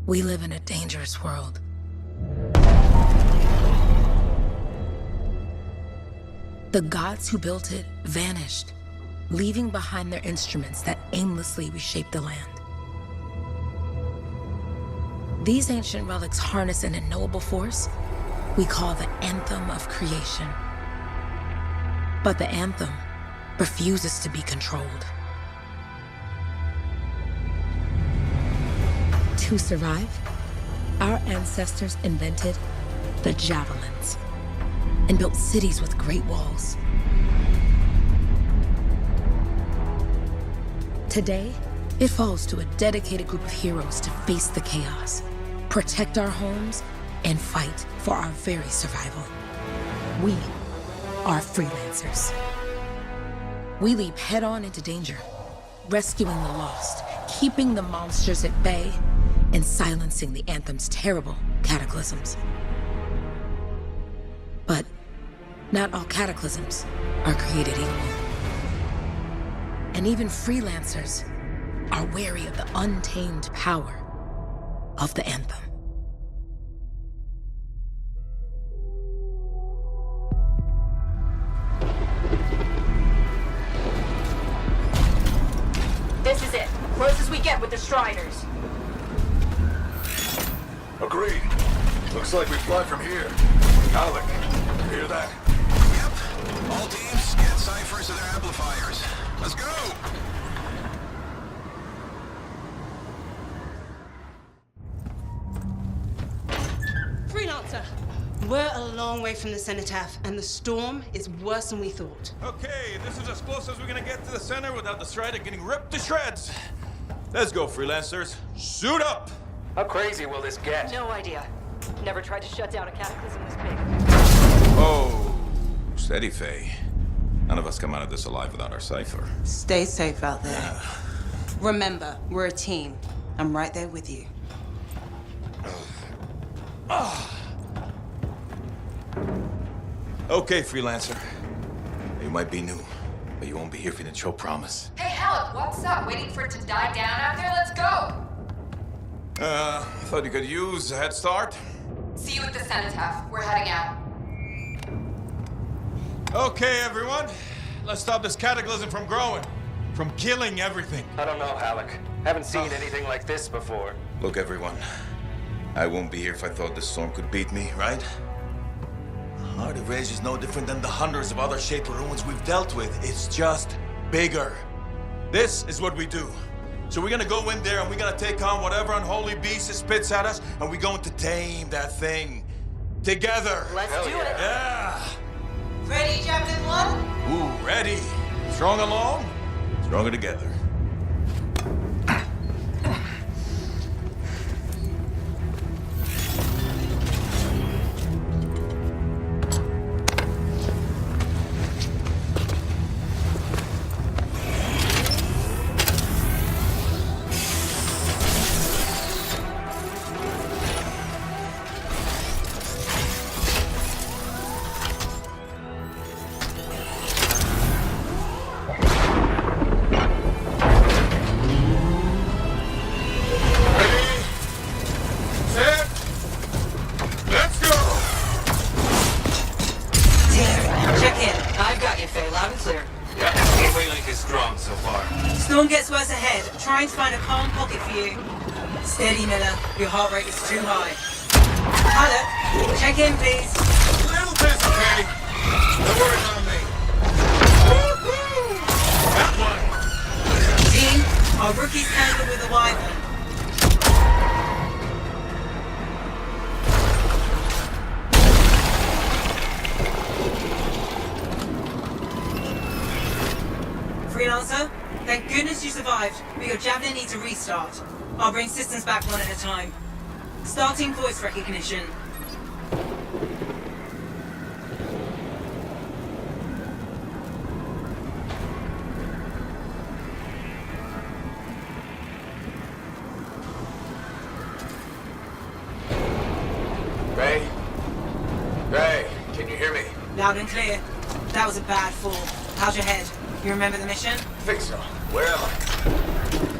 We live in a dangerous world. The gods who built it vanished, leaving behind their instruments that aimlessly reshaped the land. These ancient relics harness an unknowable force we call the Anthem of Creation. But the Anthem refuses to be controlled. To survive, our ancestors invented the javelins and built cities with great walls. Today, it falls to a dedicated group of heroes to face the chaos, protect our homes, and fight for our very survival. We are freelancers. We leap head-on into danger, rescuing the lost, keeping the monsters at bay, and silencing the Anthem's terrible cataclysms. But not all cataclysms are created equal. And even freelancers are wary of the untamed power of the Anthem. This is it. Close as we get with the Striders. Agreed. Looks like we fly from here. Alec, you hear that? Yep. All teams, get ciphers to their amplifiers. Let's go! Freelancer! We're a long way from the cenotaph, and the storm is worse than we thought. Okay, this is as close as we're gonna get to the center without the Strider getting ripped to shreds. Let's go, freelancers. Suit up! How crazy will this get? No idea. Never tried to shut down a cataclysm this big. Oh, steady, Faye. None of us come out of this alive without our cipher. Stay safe out there. Remember, we're a team. I'm right there with you. Okay, freelancer. You might be new, but you won't be here if you didn't show promise. Hey, Alec, what's up? Waiting for it to die down out there? Let's go! I thought you could use a head start. See you at the cenotaph. We're heading out. Okay, everyone. Let's stop this cataclysm from growing, from killing everything. I don't know, Alec. Haven't seen anything like this before. Look, everyone. I won't be here if I thought this storm could beat me, right? Heart of Rage is no different than the hundreds of other Shaper ruins we've dealt with. It's just bigger. This is what we do. So we're gonna go in there and we're gonna take on whatever unholy beast it spits at us, and we're going to tame that thing. Together. Let's do it. Yeah. Ready, Javelin 1? Ooh, ready. Strong along, stronger together. Storm gets worse ahead. Trying to find a calm pocket for you. Steady, Miller. Your heart rate is too high. Alec, check in, please. Little busy, Kay. Don't worry about me. That one. Team, our rookies tangled with the Wyvern. Freelancer, thank goodness you survived, but your Javelin needs a restart. I'll bring systems back one at a time. Starting voice recognition. Ray? Ray, can you hear me? Loud and clear. That was a bad fall. How's your head? You remember the mission? Think so. Where am I?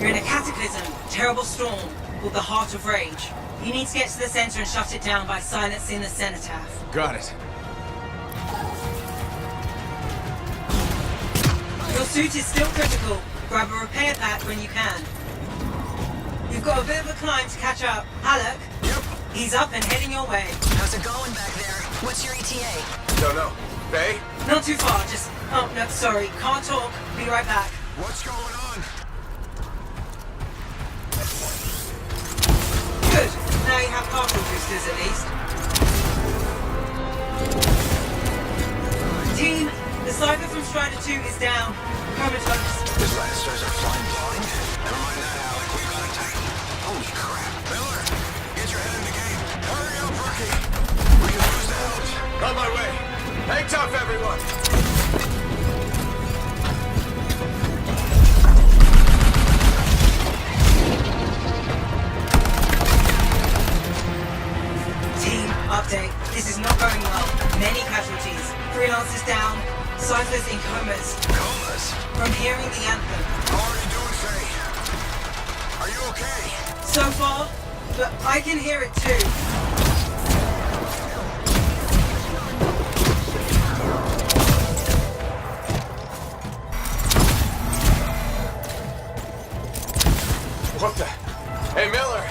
You're in a cataclysm. Terrible storm. called the Heart of Rage. You need to get to the center and shut it down by silencing the cenotaph. Got it. Your suit is still critical. Grab a repair pack when you can. You've got a bit of a climb to catch up. Halleck? Yep. He's up and heading your way. How's it going back there? What's your ETA? Don't know. Faye? Not too far, just... Oh, no, sorry. Can't talk. Be right back. What's going on? Good. Now you have partial boosters at least. Team, the Cypher from Strider 2 is down. Comatose. His Lannisters are flying blind? Never mind that, Alec. We got it tight. Holy crap. Miller, get your head in the game. Hurry up, rookie. We can lose the help. On my way. Hang tough, everyone. Team, update. This is not going well. Many casualties. Freelancers down. Cyphers in comas. Comas? From hearing the anthem. How are you doing, Faye? Are you okay? So far, but I can hear it too. What the? Hey, Miller.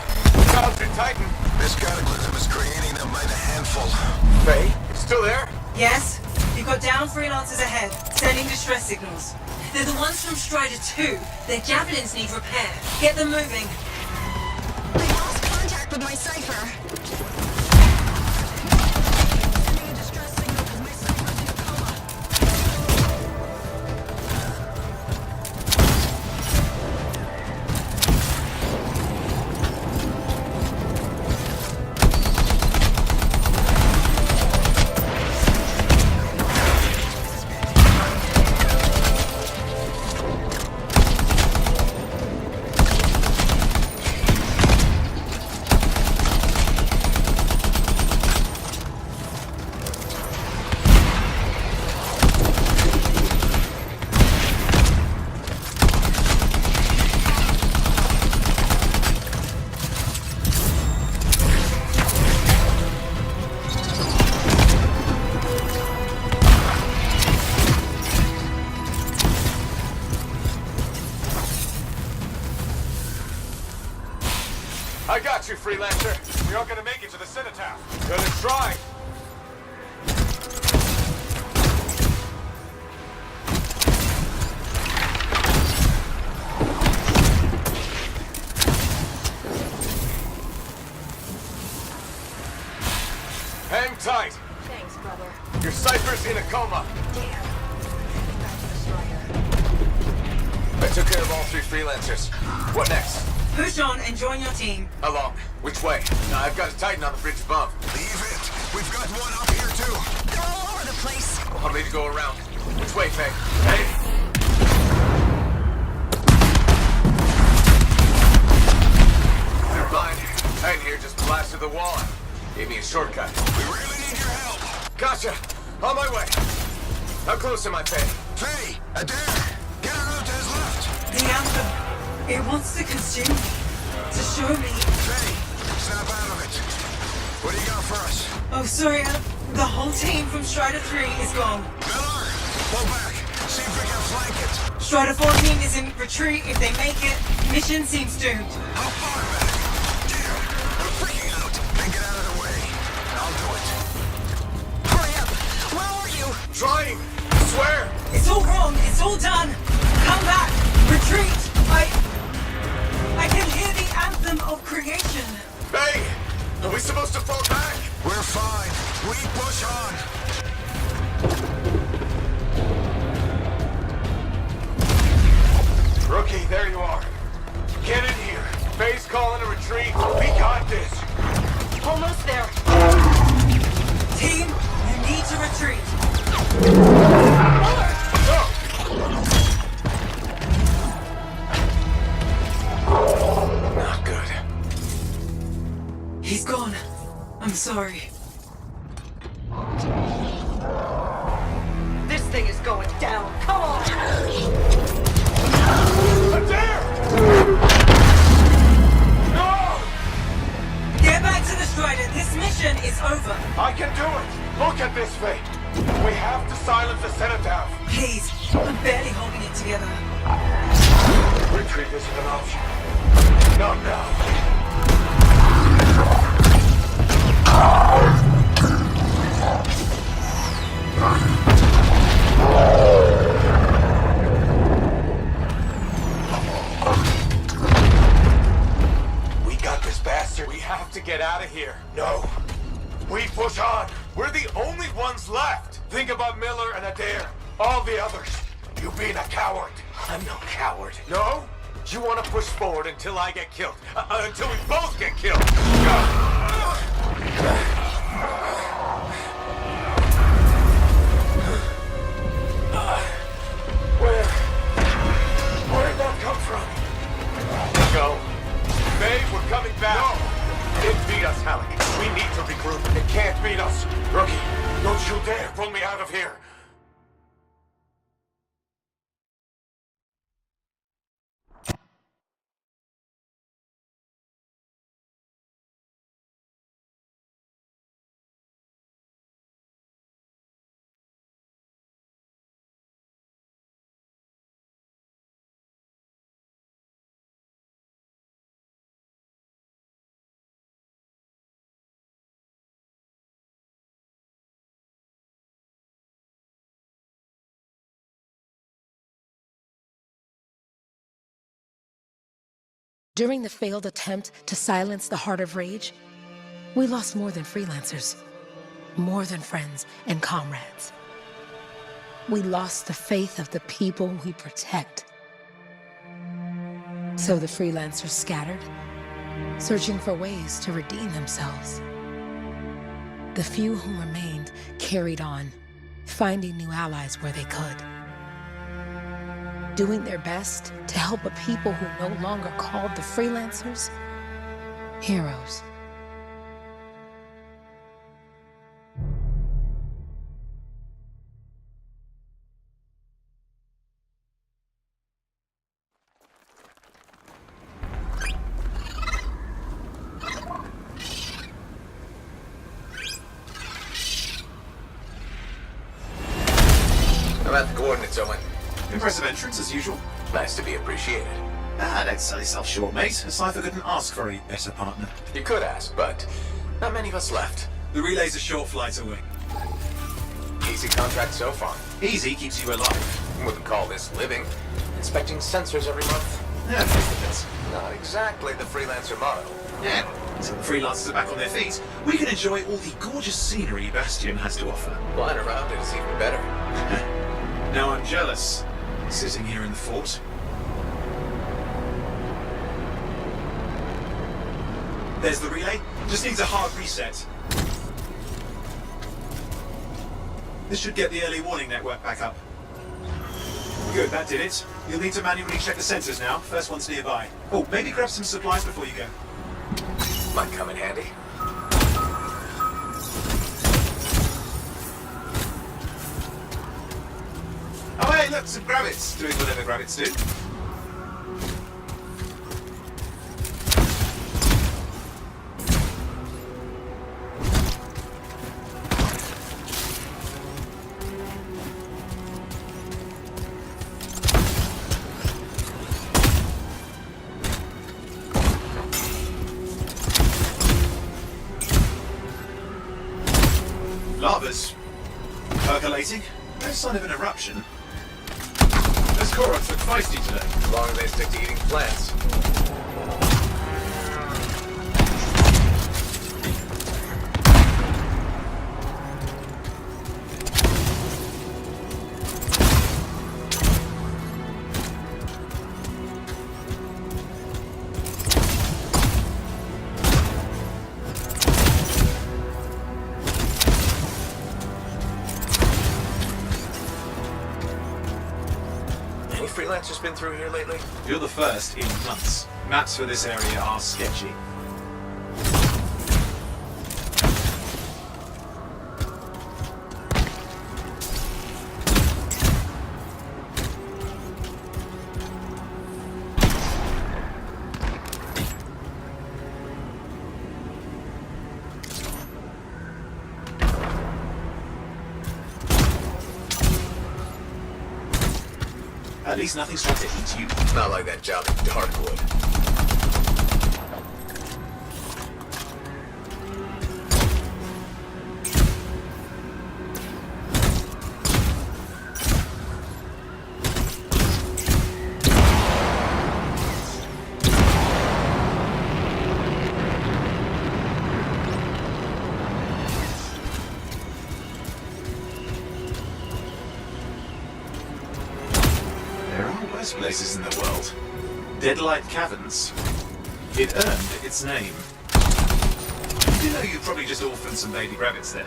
Clouds are Titan. This cataclysm is creating them by the handful. Faye, you still there? Yes? You've got down freelancers ahead, sending distress signals. They're the ones from Strider 2. Their javelins need repair. Get them moving. I lost contact with my Cypher. Sending a distress signal because my Cypher's in a coma. I got you, freelancer. We aren't gonna make it to the cenotaph. Gonna try. Hang tight. Thanks, brother. Your Cypher's in a coma. Damn. Back to the Strider. I took care of all 3 freelancers. What next? Push on and join your team. How long? Which way? I've got a Titan on the bridge above. Leave it. We've got one up here, too. They're all over the place. I'll need to go around. Which way, Faye? Hey! Never mind. Titan here just blasted the wall. Gave me a shortcut. We really need your help. Gotcha! On my way. How close am I, Faye? Faye, Adair, get her out to his left. The anthem. It wants to consume me. To show me. Faye, snap out of it. What do you got for us? Oh, sorry. The whole team from Strider 3 is gone. Miller, pull back. See if we can flank it. Strider 14 is in retreat. If they make it, mission seems doomed. How far back? Damn, we're freaking out. Then get out of the way. I'll do it. Hurry up. Where are you? Trying! I swear! It's all wrong. It's all done. Come back. Retreat. I can hear the anthem of creation. Faye! Are we supposed to fall back? We're fine. We push on. Rookie, there you are. Get in here. Faye's calling a retreat. We got this. Almost there. Team, you need to retreat. Not good. He's gone. I'm sorry. This thing is going down. Come on! Adair! No! This mission is over. I can do it! Look at this thing! We have to silence the cenotaph! Please, I'm barely holding it together. Retreat isn't an option. Not now. We got this bastard. We have to get out of here. No. We push on. We're the only ones left. Think about Miller and Adair. All the others. You being a coward. I'm no coward. No? You want to push forward until I get killed. Until we both get killed. Where'd that come from? Go. Babe, we're coming back. No! It beat us, Halleck. We need to regroup. It can't beat us. Rookie, don't you dare pull me out of here. During the failed attempt to silence the Heart of Rage, we lost more than freelancers, more than friends and comrades. We lost the faith of the people we protect. So the freelancers scattered, searching for ways to redeem themselves. The few who remained carried on, finding new allies where they could. Doing their best to help a people who no longer called the freelancers heroes. How about the coordinates, Owen? Impressive entrance, as usual. Nice to be appreciated. Don't sell yourself short, mate. A cipher couldn't ask for a better partner. You could ask, but not many of us left. The relay's a short flight away. Easy contract so far. Easy keeps you alive. Wouldn't call this living. Inspecting sensors every month. Yeah, that's Not exactly the freelancer model. yeah. So the freelancers are back on their feet. We can enjoy all the gorgeous scenery Bastion has to offer. Flying around it is even better. Now I'm jealous, sitting here in the fort. There's the relay. Just needs a hard reset. This should get the early warning network back up. Good, that did it. You'll need to manually check the sensors now. First one's nearby. Oh, maybe grab some supplies before you go. Might come in handy. Oh hey, look, some gravits doing whatever gravits do. Lava's percolating. No sign of an eruption. Those Koraks look feisty today. As long as they stick to eating plants. Any freelancers been through here lately? You're the first in months. Maps for this area are sketchy. At least nothing's trying to eat you. Not like that job at Darkwood. There are worse places in the world. Deadlight Caverns. It earned its name. You know you probably just orphaned some baby rabbits there.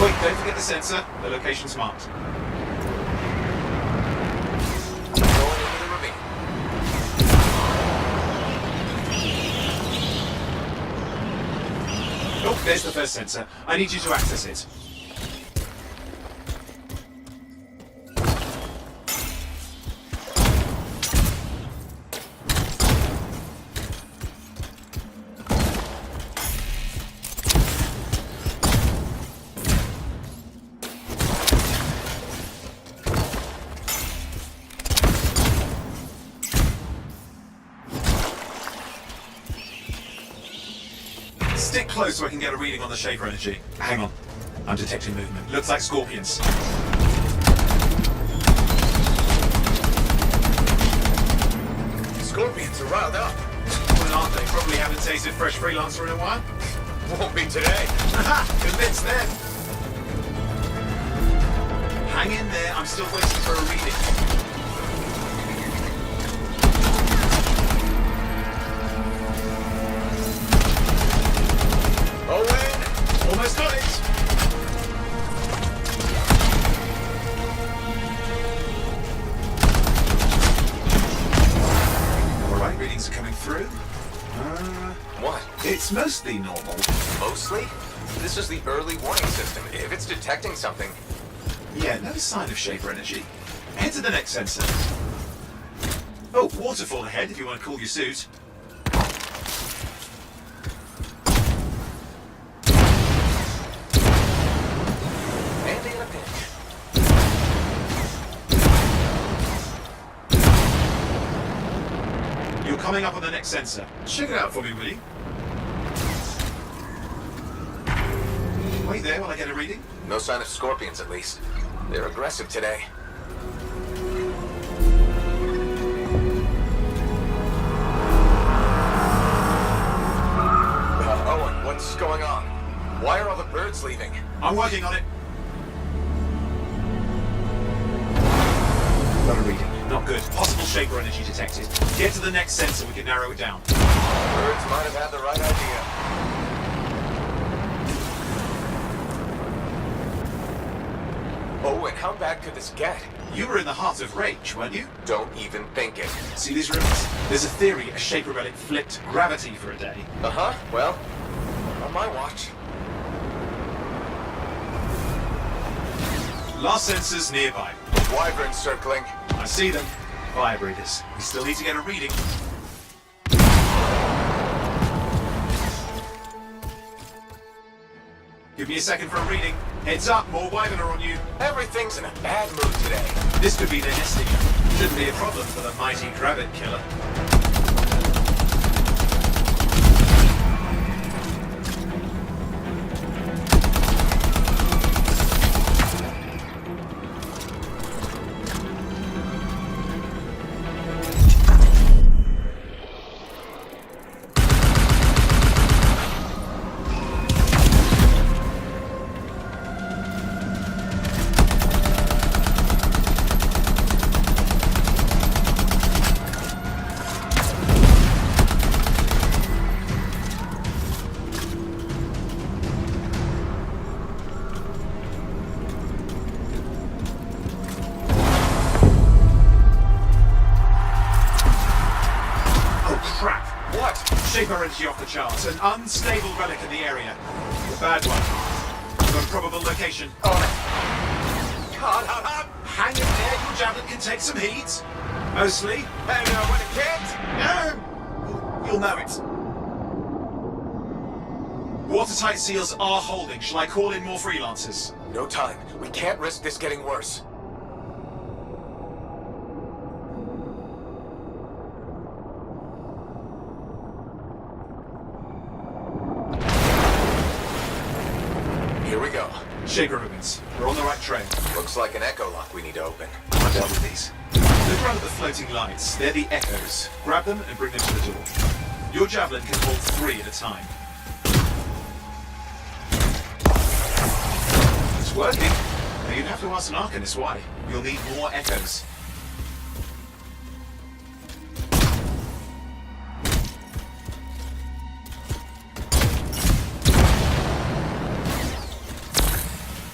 Wait, don't forget the sensor. The location's marked. Going into the ravine. Oh, there's the first sensor. I need you to access it. Stick close so I can get a reading on the Shaper energy. Hang on. I'm detecting movement. Looks like scorpions. Scorpions are riled up. Well, aren't they? Probably haven't tasted fresh freelancer in a while. Won't be today. Haha! Convinced them! Hang in there. I'm still waiting for a reading. Owen! Almost got it! Alright, readings are coming through. What? It's mostly normal. Mostly? This is the early warning system. If it's detecting something... Yeah, no sign of Shaper energy. Head to the next sensor. Oh, waterfall ahead if you want to cool your suit. Andy in a pinch. You're coming up on the next sensor. Check it out for me, will you? Wait there while I get a reading. No sign of scorpions, at least. They're aggressive today. Owen, what's going on? Why are all the birds leaving? I'm working on it. Got a reading. Not good. Possible Shaper energy detected. Get to the next sensor, we can narrow it down. Birds might have had the right idea. Owen, how bad could this get? You were in the heart of Rage, weren't you? Don't even think it. See these rivers? There's a theory a Shaper relic flipped gravity for a day. Uh-huh. Well, on my watch. Last sensor's nearby. Wyvern circling. I see them. Fire breathers. We still need to get a reading. Give me a second for a reading. Heads up, more Wyvern are on you. Everything's in a bad mood today. This could be their nesting. Shouldn't be a problem for the mighty Grabbit killer. Shaper energy off the charts. An unstable relic in the area. A bad one. Got a probable location. Hang in there, your javelin can take some heat. Mostly. And when it can't? No! You'll know it. Watertight seals are holding. Shall I call in more freelancers? No time. We can't risk this getting worse. Here we go. Shaper ruins. We're on the right trail. Looks like an echo lock we need to open. I've dealt with these. Look around at the floating lights. They're the echoes. Grab them and bring them to the door. Your javelin can hold 3 at a time. It's working. Now you'd have to ask an Arcanist why. You'll need more echoes.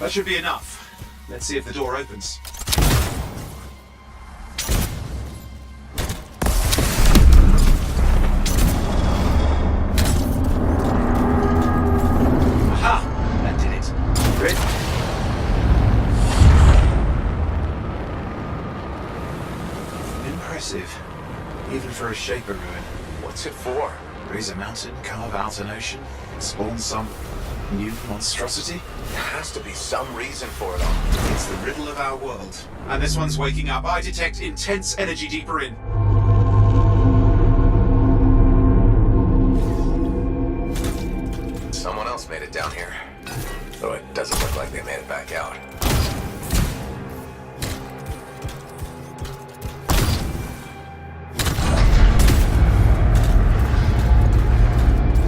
That should be enough. Let's see if the door opens. Aha! That did it. Great. Impressive. Even for a Shaper ruin. What's it for? Raise a mountain, carve out an ocean, spawn some new monstrosity? There has to be some reason for it all. It's the riddle of our world. And this one's waking up. I detect intense energy deeper in. Someone else made it down here. Though it doesn't look like they made it back out.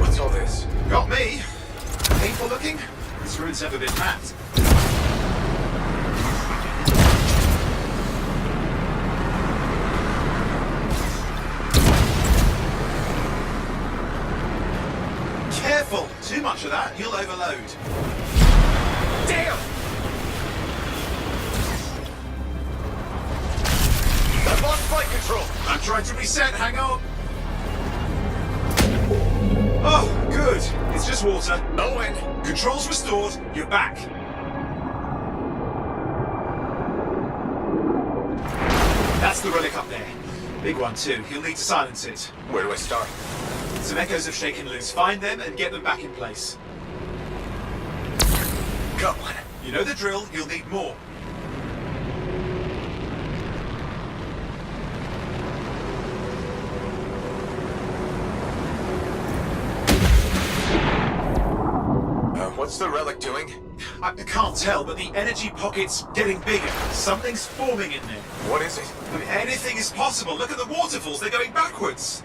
What's all this? Got me? Painful looking? This ruin's never been mapped. Careful! Too much of that, you'll overload. Damn! I've lost flight control! I'm trying to reset, hang on! Oh, good. It's just water. Owen! Controls restored, you're back. That's the relic up there. Big one too, you'll need to silence it. Where do I start? Some echoes have shaken loose. Find them and get them back in place. Got one. You know the drill, you'll need more. What's the relic doing? I can't tell, but the energy pocket's getting bigger. Something's forming in there. What is it? I mean, anything is possible. Look at the waterfalls, they're going backwards.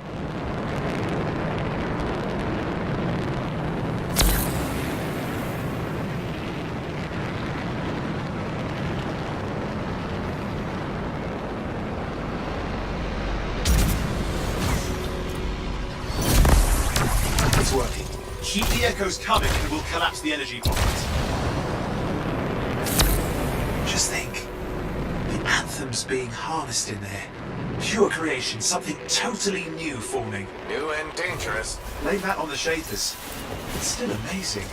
It's working. Keep the echoes coming and we'll collapse the energy pocket. Just think. The Anthem's being harnessed in there. Pure creation, something totally new forming. New and dangerous. Blame that on the Shapers. It's still amazing.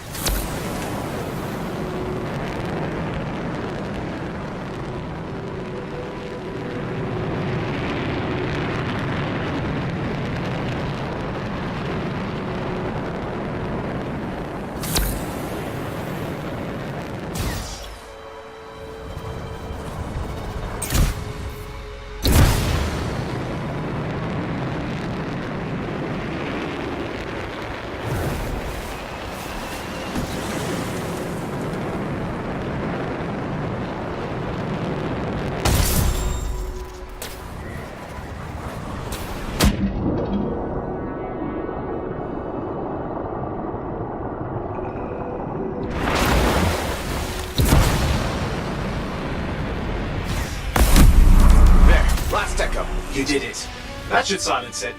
Last echo. You did it. That should silence it.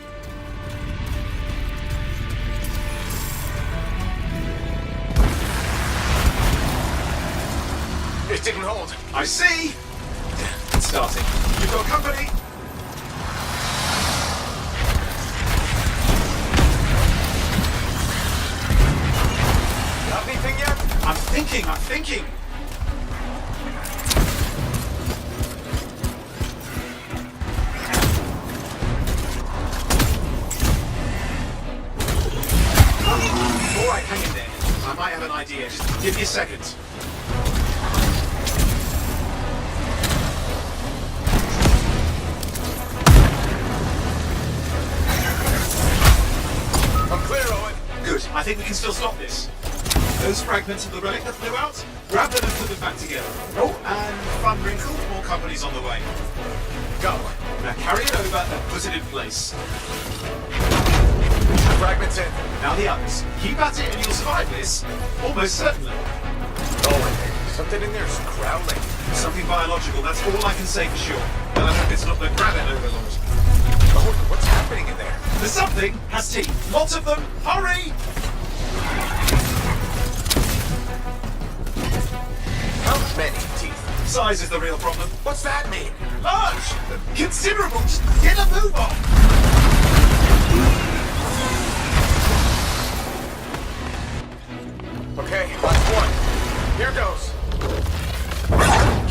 It didn't hold. I see. It's starting. You've got company. thinking. Alright, hang in there. I might have an idea. Just give me a second. I'm clear, Owen. Good. I think we can still stop this. Those fragments of the relic that flew out, grab them and put them back together. Oh, and fun wrinkle, more companies on the way. Go. Now carry it over and put it in place. Fragments in. Now the others. Keep at it and you'll survive this. Almost certainly. Owen, something in there's growling. Something biological, that's all I can say for sure. But I hope it's not the grabbit overlord. Owen, what's happening in there? The something has teeth. Lots of them. Hurry! How many teeth? Size is the real problem. What's that mean? Large! Considerable! Just get a move on! Okay, last one. Here goes.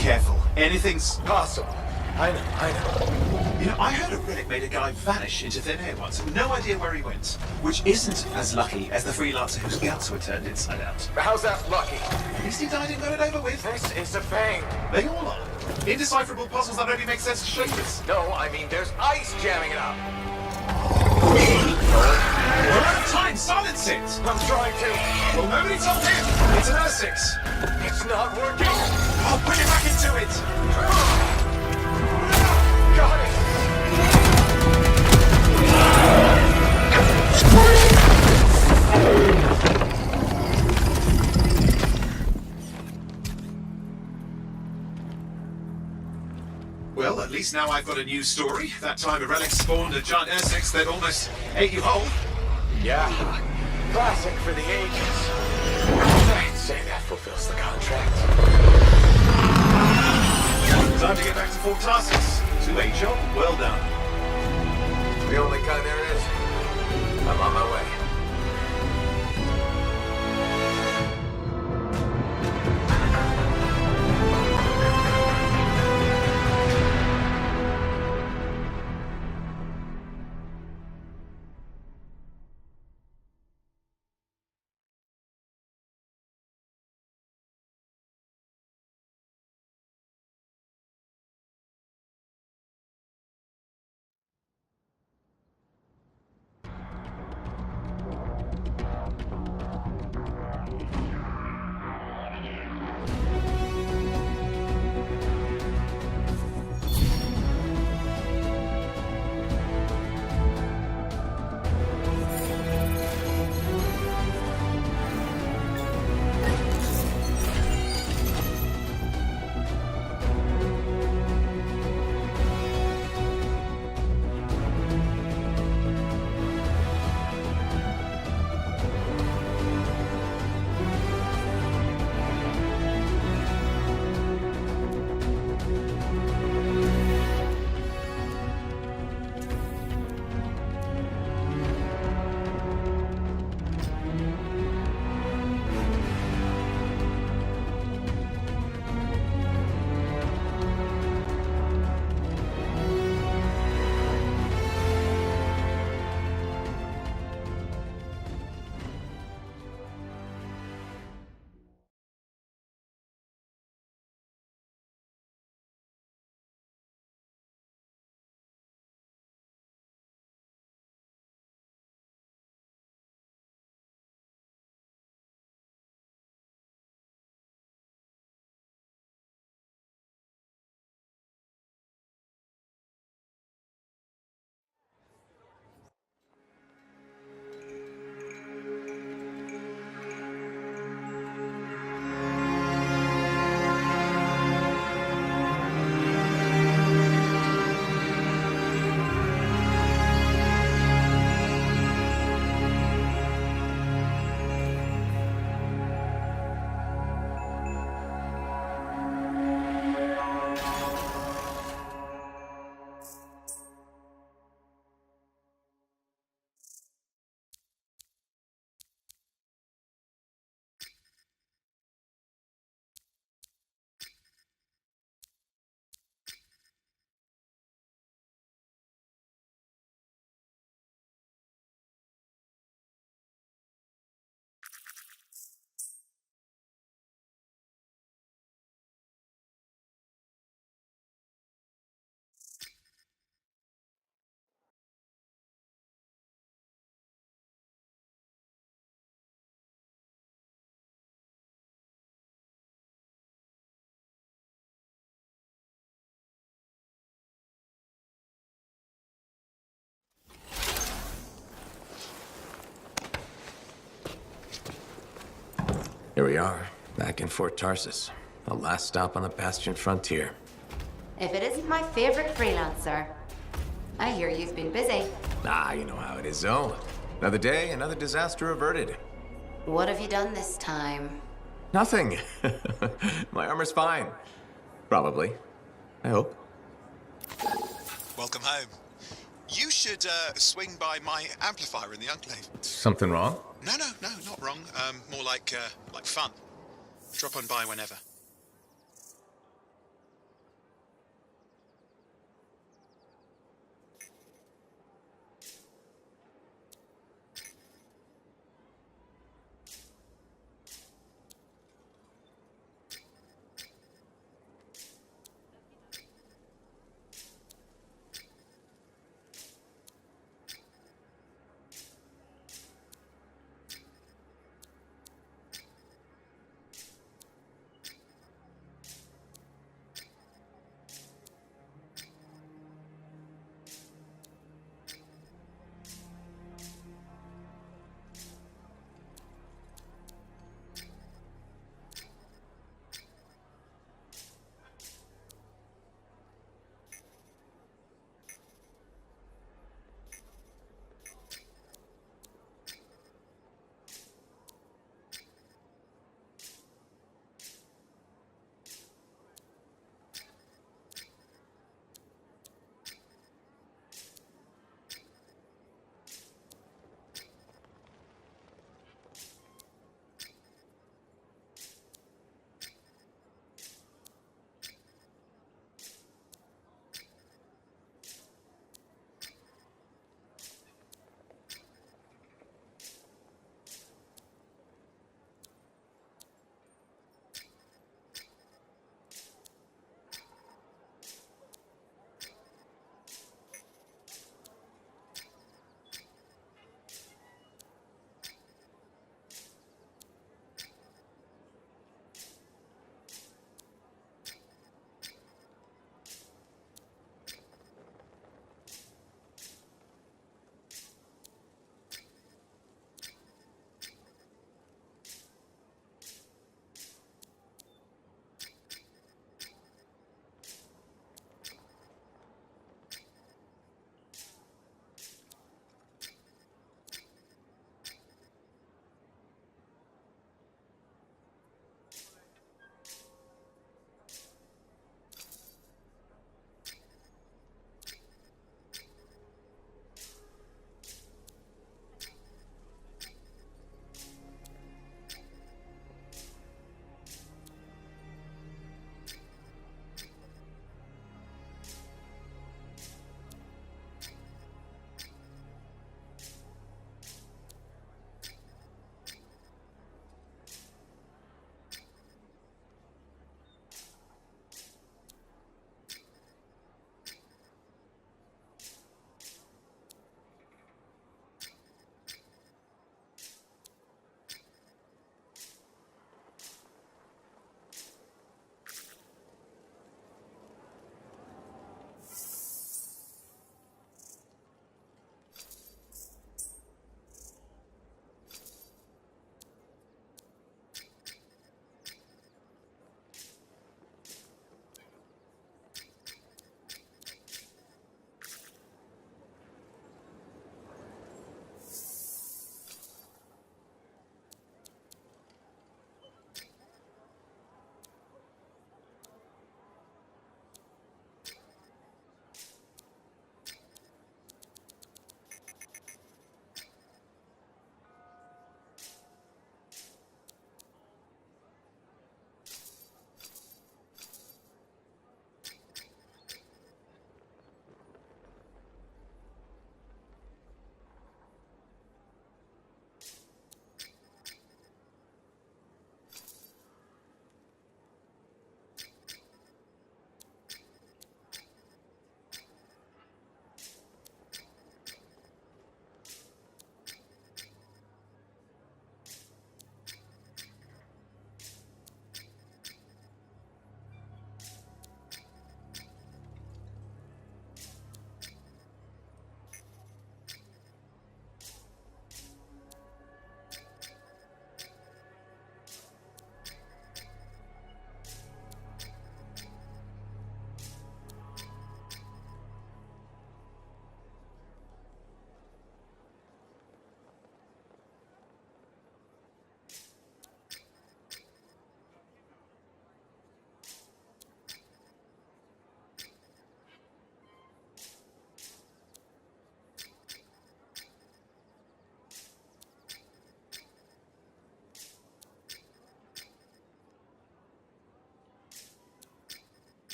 Careful. Anything's Possible. I know. You know, I heard a relic made a guy vanish into thin air once. No idea where he went. Which isn't as lucky as the freelancer whose guts were turned inside out. How's that lucky? At least he died and got it over with. This is a pain. They all are. Indecipherable puzzles that only make sense to shapers. No, I mean there's ice jamming it up. We're out of time. Silence it. I'm trying to. Well, nobody told him. It's an R6. It's not working. I'll put it back into it. Got it. Well, at least now I've got a new story. That time a relic spawned a giant R6 that almost ate you whole. Yeah. Classic for the ages. I'd say that fulfills the contract. Time to get back to full tasks. To a job well done. The only kind there is. I'm on my way. Here we are, back in Fort Tarsus. The last stop on the Bastion frontier. If it isn't my favorite freelancer. I hear you've been busy. Ah, you know how it is, Zoe. Another day, another disaster averted. What have you done this time? Nothing. My armor's fine. Probably. I hope. Welcome home. You should swing by my amplifier in the Enclave. Something wrong? No, not wrong. More like fun. Drop on by whenever.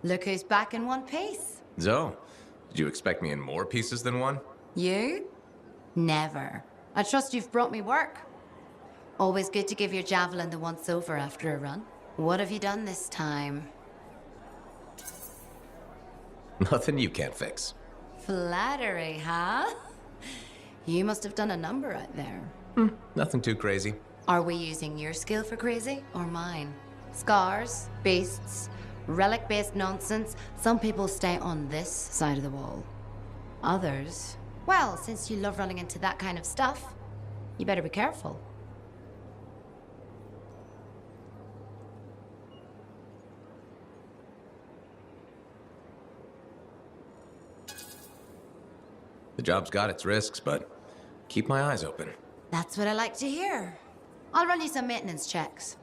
Look who's back in one piece. Zoe, did you expect me in more pieces than one? You? Never. I trust you've brought me work. Always good to give your javelin the once-over after a run. What have you done this time? Nothing you can't fix. Flattery, huh? You must have done a number out there. Nothing too crazy. Are we using your skill for crazy or mine? Scars, beasts, relic-based nonsense. Some people stay on this side of the wall. Others, well, since you love running into that kind of stuff, you better be careful. The job's got its risks, but keep my eyes open. That's what I like to hear. I'll run you some maintenance checks.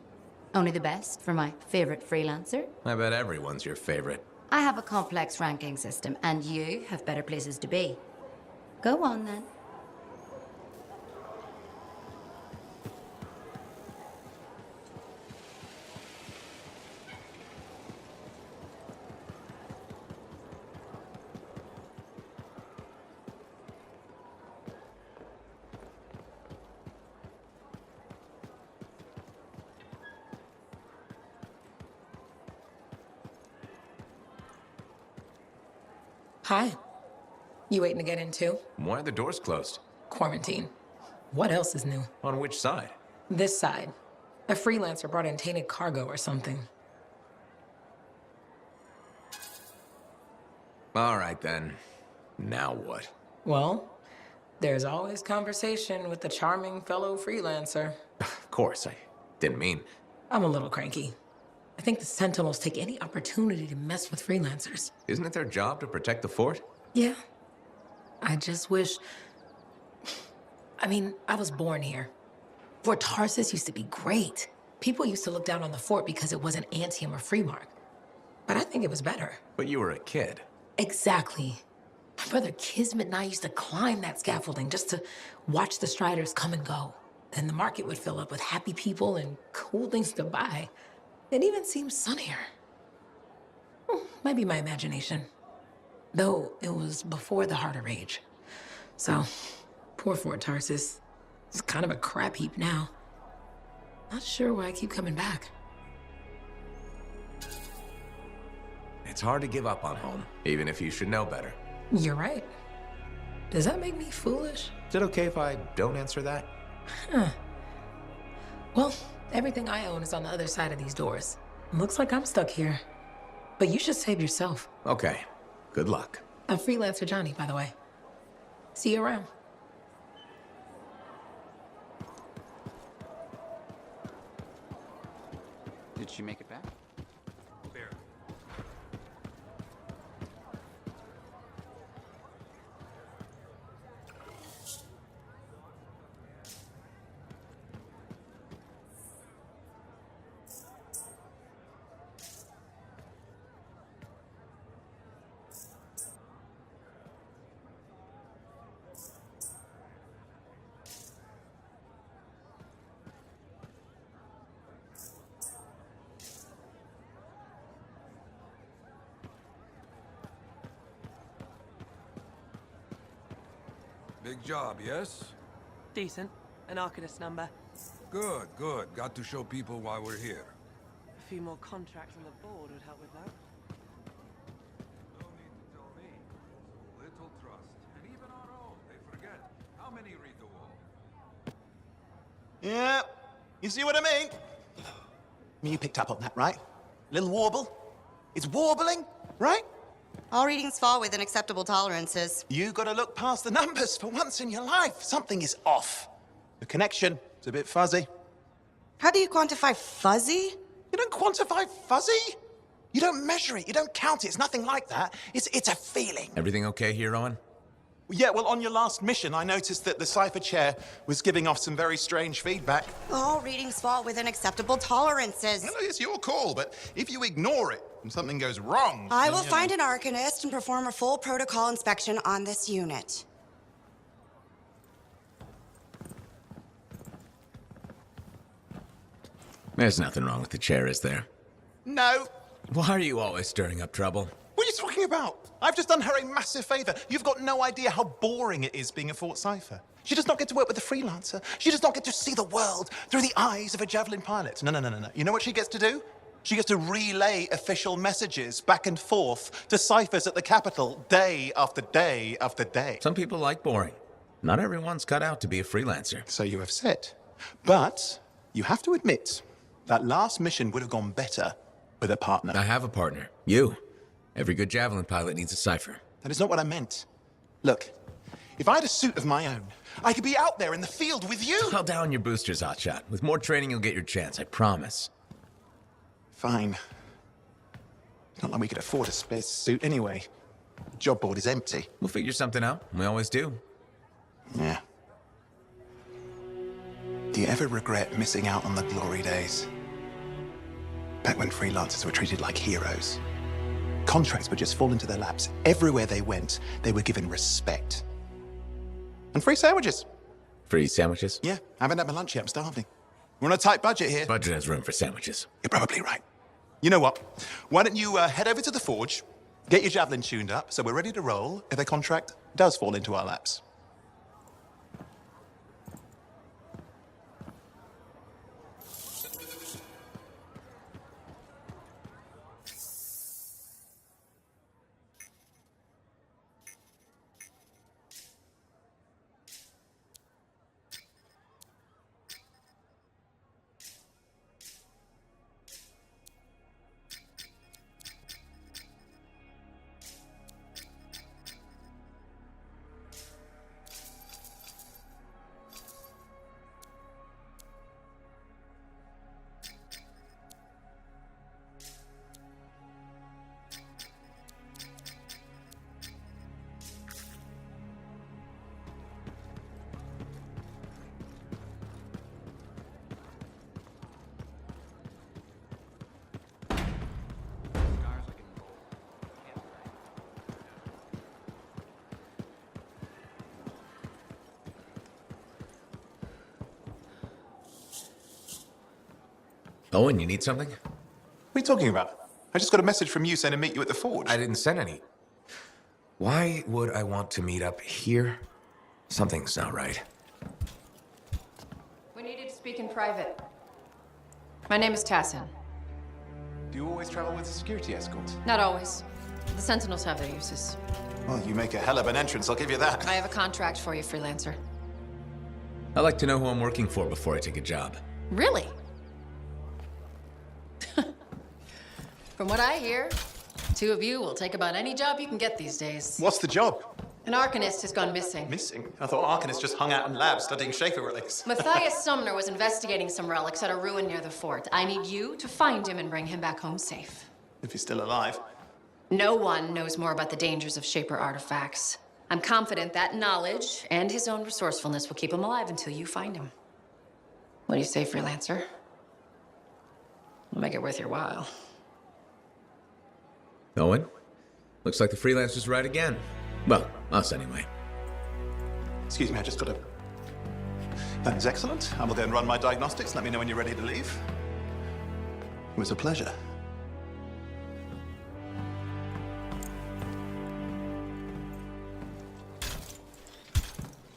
Only the best for my favorite freelancer. I bet everyone's your favorite. I have a complex ranking system, and you have better places to be. Go on, then. Hi. You waiting to get in too? Why are the doors closed? Quarantine. What else is new? On which side? This side. A freelancer brought in tainted cargo or something. All right, then. Now what? Well, there's always conversation with the charming fellow freelancer. Of course, I didn't mean... I'm a little cranky. I think the Sentinels take any opportunity to mess with freelancers. Isn't it their job to protect the fort? Yeah. I just wish... I mean, I was born here. Fort Tarsis used to be great. People used to look down on the fort because it wasn't Anthem or Freemark. But I think it was better. But you were a kid. Exactly. My brother Kismet and I used to climb that scaffolding just to watch the Striders come and go. Then the market would fill up with happy people and cool things to buy. It even seems sunnier. Might be my imagination. Though it was before the Harder Age. So, poor Fort Tarsis. It's kind of a crap heap now. Not sure why I keep coming back. It's hard to give up on home, even if you should know better. You're right. Does that make me foolish? Is it okay if I don't answer that? Huh. Well, everything I own is on the other side of these doors. Looks like I'm stuck here. But you should save yourself. Okay. Good luck. I'm Freelancer Johnny, by the way. See you around. Did she make it back? Clear. Big job, yes? Decent. An Arcanist number. Good, good. Got to show people why we're here. A few more contracts on the board would help with that. No need to tell me. Little trust. And even our own, they forget. How many read the wall? Yeah, you see what I mean? You picked up on that, right? Little warble? It's warbling, right? All readings fall within acceptable tolerances. You gotta look past the numbers for once in your life. Something is off. The connection is a bit fuzzy. How do you quantify fuzzy? You don't quantify fuzzy? You don't measure it, you don't count it, it's nothing like that. It's a feeling. Everything okay here, Owen? Yeah, well, on your last mission, I noticed that the Cypher Chair was giving off some very strange feedback. All readings fall within acceptable tolerances. Well, it's your call, but if you ignore it and something goes wrong... I will find an Arcanist and perform a full protocol inspection on this unit. There's nothing wrong with the chair, is there? No, Why are you always stirring up trouble? What are you talking about? I've just done her a massive favor. You've got no idea how boring it is being a Fort Cypher. She does not get to work with a freelancer. She does not get to see the world through the eyes of a javelin pilot. No. You know what she gets to do? She gets to relay official messages back and forth to ciphers at the Capitol day after day after day. Some people like boring. Not everyone's cut out to be a freelancer. So you have said. But you have to admit, that last mission would have gone better with a partner. I have a partner. You. Every good javelin pilot needs a cipher. That is not what I meant. Look, if I had a suit of my own, I could be out there in the field with you. Call down your boosters, hotshot. With more training, you'll get your chance, I promise. Fine. It's not like we could afford a spare suit anyway. The job board is empty. We'll figure something out. We always do. Yeah. Do you ever regret missing out on the glory days? Back when freelancers were treated like heroes. Contracts would just fall into their laps. Everywhere they went, they were given respect. And free sandwiches. Free sandwiches? Yeah, I haven't had my lunch yet. I'm starving. We're on a tight budget here. Budget has room for sandwiches. You're probably right. You know what? Why don't you head over to the forge, get your javelin tuned up, so we're ready to roll if a contract does fall into our laps. Owen, you need something? What are you talking about? I just got a message from you saying to meet you at the forge. I didn't send any. Why would I want to meet up here? Something's not right. We needed to speak in private. My name is Tassin. Do you always travel with a security escort? Not always. The Sentinels have their uses. Well, you make a hell of an entrance, I'll give you that. I have a contract for you, freelancer. I like to know who I'm working for before I take a job. Really? From what I hear, two of you will take about any job you can get these days. What's the job? An Arcanist has gone missing. Missing? I thought Arcanists just hung out in labs studying Schaefer relics. Matthias Sumner was investigating some relics at a ruin near the fort. I need you to find him and bring him back home safe. If he's still alive. No one knows more about the dangers of Shaper artifacts. I'm confident that knowledge and his own resourcefulness will keep him alive until you find him. What do you say, freelancer? We'll make it worth your while. Owen? Looks like the freelancer's right again. Well, us anyway. Excuse me, I just got to... That is excellent. I will go and run my diagnostics. Let me know when you're ready to leave. It was a pleasure.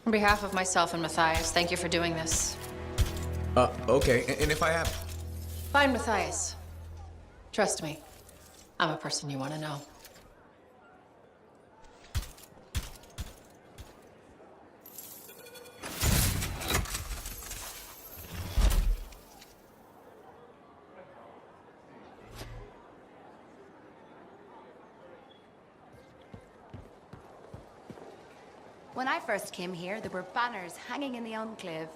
On behalf of myself and Matthias, thank you for doing this. Okay. And if I have... Find Matthias. Trust me. I'm a person you want to know. When I first came here, there were banners hanging in the enclave.